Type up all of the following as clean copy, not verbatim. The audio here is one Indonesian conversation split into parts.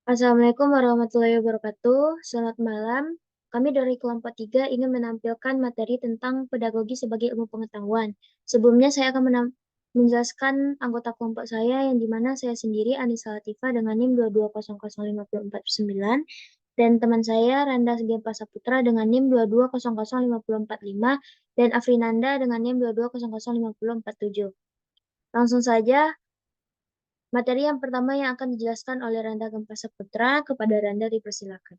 Assalamualaikum warahmatullahi wabarakatuh. Selamat malam. Kami dari kelompok 3 ingin menampilkan materi tentang pedagogi sebagai ilmu pengetahuan. Sebelumnya saya akan menjelaskan anggota kelompok saya yang dimana saya sendiri Anissa Latifah dengan NIM 2200549 dan teman saya Randa Segempa Saputra dengan NIM 2200545 dan Afrinanda dengan NIM 2200547. Langsung saja, materi yang pertama yang akan dijelaskan oleh Randa Gempa Saputra, kepada Randa dipersilakan.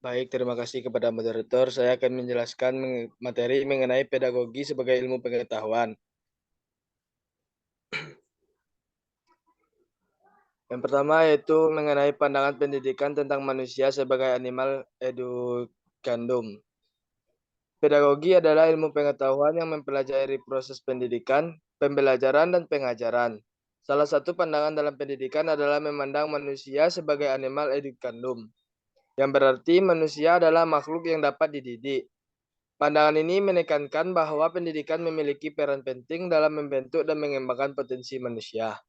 Baik, terima kasih kepada moderator. Saya akan menjelaskan materi mengenai pedagogi sebagai ilmu pengetahuan. Yang pertama yaitu mengenai pandangan pendidikan tentang manusia sebagai animal educandum. Pedagogi adalah ilmu pengetahuan yang mempelajari proses pendidikan, pembelajaran, dan pengajaran. Salah satu pandangan dalam pendidikan adalah memandang manusia sebagai animal educandum, yang berarti manusia adalah makhluk yang dapat dididik. Pandangan ini menekankan bahwa pendidikan memiliki peran penting dalam membentuk dan mengembangkan potensi manusia.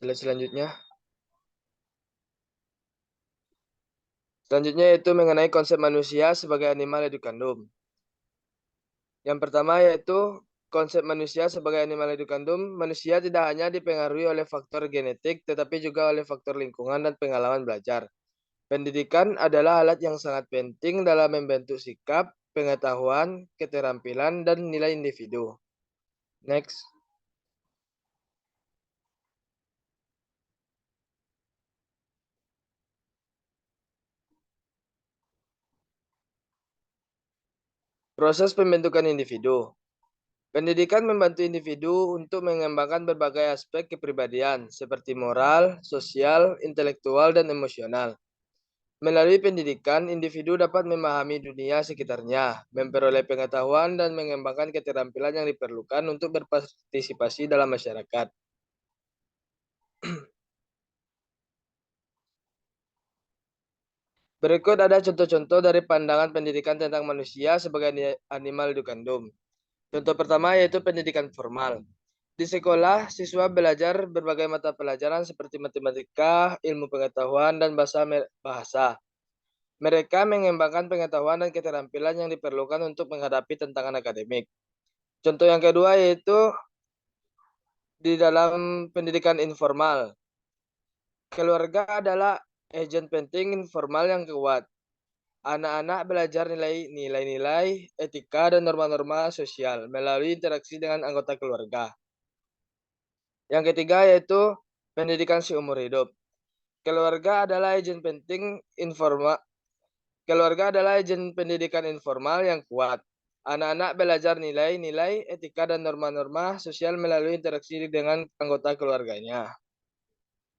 Slide selanjutnya. Selanjutnya yaitu mengenai konsep manusia sebagai animal educandum. Yang pertama yaitu konsep manusia sebagai animal educandum. Manusia tidak hanya dipengaruhi oleh faktor genetik, tetapi juga oleh faktor lingkungan dan pengalaman belajar. Pendidikan adalah alat yang sangat penting dalam membentuk sikap, pengetahuan, keterampilan, dan nilai individu. Next. Proses pembentukan individu. Pendidikan membantu individu untuk mengembangkan berbagai aspek kepribadian, seperti moral, sosial, intelektual, dan emosional. Melalui pendidikan, individu dapat memahami dunia sekitarnya, memperoleh pengetahuan, dan mengembangkan keterampilan yang diperlukan untuk berpartisipasi dalam masyarakat. Berikut ada contoh-contoh dari pandangan pendidikan tentang manusia sebagai animal educandum. Contoh pertama yaitu pendidikan formal. Di sekolah, siswa belajar berbagai mata pelajaran seperti matematika, ilmu pengetahuan, dan bahasa. Mereka mengembangkan pengetahuan dan keterampilan yang diperlukan untuk menghadapi tantangan akademik. Contoh yang kedua yaitu di dalam pendidikan informal. Keluarga adalah agen penting informal yang kuat. Anak-anak belajar nilai-nilai, etika, dan norma-norma sosial melalui interaksi dengan anggota keluarga. Yang ketiga yaitu pendidikan seumur hidup. Keluarga adalah agen pendidikan informal yang kuat. Anak-anak belajar nilai-nilai, etika, dan norma-norma sosial melalui interaksi dengan anggota keluarganya.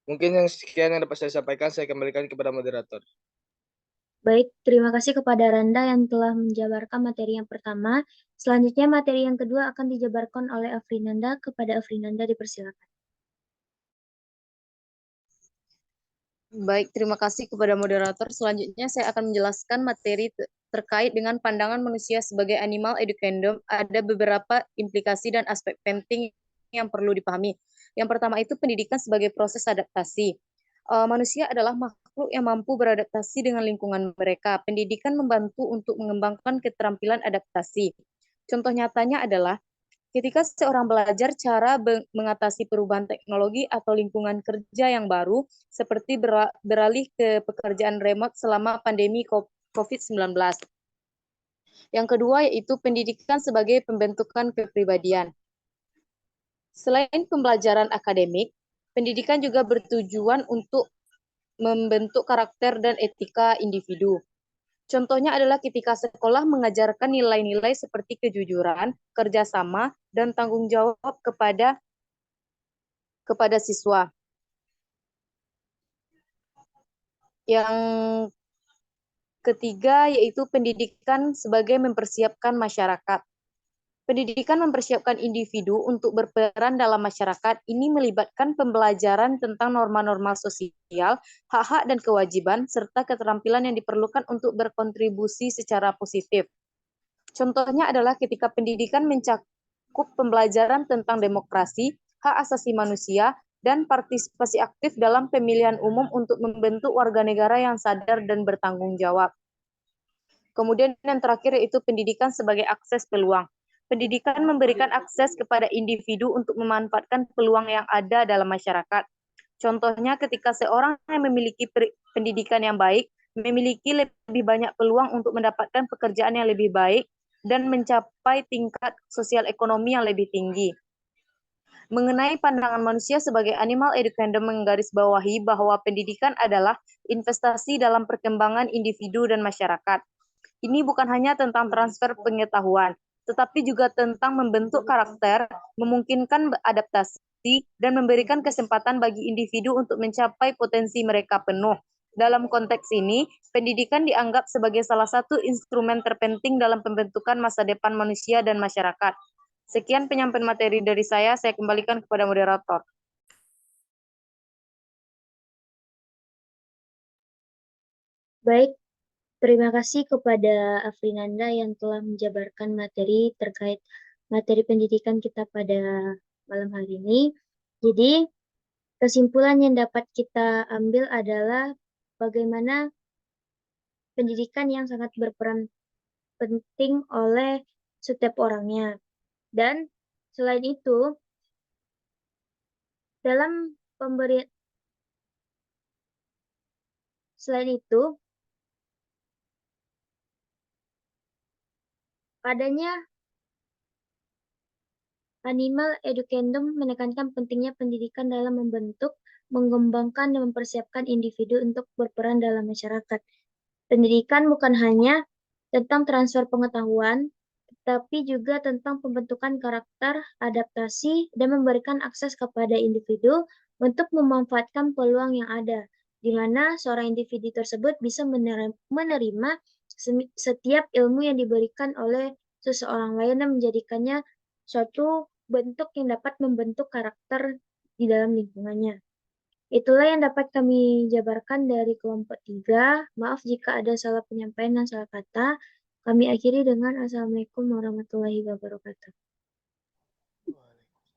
Mungkin yang sekian yang dapat saya sampaikan, saya kembalikan kepada moderator. Baik, terima kasih kepada Randa yang telah menjabarkan materi yang pertama. Selanjutnya materi yang kedua akan dijabarkan oleh Afrinanda. Kepada Afrinanda dipersilakan. Baik, terima kasih kepada moderator. Selanjutnya saya akan menjelaskan materi terkait dengan pandangan manusia sebagai animal educandum. Ada beberapa implikasi dan aspek penting yang perlu dipahami. Yang pertama itu pendidikan sebagai proses adaptasi. Manusia adalah makhluk yang mampu beradaptasi dengan lingkungan mereka. Pendidikan membantu untuk mengembangkan keterampilan adaptasi. Contoh nyatanya adalah ketika seorang belajar cara mengatasi perubahan teknologi atau lingkungan kerja yang baru, seperti beralih ke pekerjaan remote selama pandemi COVID-19. Yang kedua yaitu pendidikan sebagai pembentukan kepribadian. Selain pembelajaran akademik, pendidikan juga bertujuan untuk membentuk karakter dan etika individu. Contohnya adalah ketika sekolah mengajarkan nilai-nilai seperti kejujuran, kerjasama, dan tanggung jawab kepada siswa. Yang ketiga yaitu pendidikan sebagai mempersiapkan masyarakat. Pendidikan mempersiapkan individu untuk berperan dalam masyarakat. Ini melibatkan pembelajaran tentang norma-norma sosial, hak-hak dan kewajiban, serta keterampilan yang diperlukan untuk berkontribusi secara positif. Contohnya adalah ketika pendidikan mencakup mencakup pembelajaran tentang demokrasi, hak asasi manusia, dan partisipasi aktif dalam pemilihan umum untuk membentuk warga negara yang sadar dan bertanggung jawab. Kemudian yang terakhir yaitu pendidikan sebagai akses peluang. Pendidikan memberikan akses kepada individu untuk memanfaatkan peluang yang ada dalam masyarakat. Contohnya ketika seorang yang memiliki pendidikan yang baik, memiliki lebih banyak peluang untuk mendapatkan pekerjaan yang lebih baik dan mencapai tingkat sosial ekonomi yang lebih tinggi. Mengenai pandangan manusia sebagai animal educandum menggarisbawahi bahwa pendidikan adalah investasi dalam perkembangan individu dan masyarakat. Ini bukan hanya tentang transfer pengetahuan, tetapi juga tentang membentuk karakter, memungkinkan adaptasi, dan memberikan kesempatan bagi individu untuk mencapai potensi mereka penuh. Dalam konteks ini, pendidikan dianggap sebagai salah satu instrumen terpenting dalam pembentukan masa depan manusia dan masyarakat. Sekian penyampaian materi dari saya kembalikan kepada moderator. Baik, terima kasih kepada Afrinanda yang telah menjabarkan materi terkait materi pendidikan kita pada malam hari ini. Jadi, kesimpulan yang dapat kita ambil adalah bagaimana pendidikan yang sangat berperan penting oleh setiap orangnya. Dan selain itu, adanya animal educandum menekankan pentingnya pendidikan dalam membentuk, mengembangkan, dan mempersiapkan individu untuk berperan dalam masyarakat. Pendidikan bukan hanya tentang transfer pengetahuan, tapi juga tentang pembentukan karakter, adaptasi, dan memberikan akses kepada individu untuk memanfaatkan peluang yang ada, di mana seorang individu tersebut bisa menerima setiap ilmu yang diberikan oleh seseorang lain dan menjadikannya suatu bentuk yang dapat membentuk karakter di dalam lingkungannya. Itulah yang dapat kami jabarkan dari kelompok 3. Maaf jika ada salah penyampaian dan salah kata. Kami akhiri dengan Assalamualaikum warahmatullahi wabarakatuh.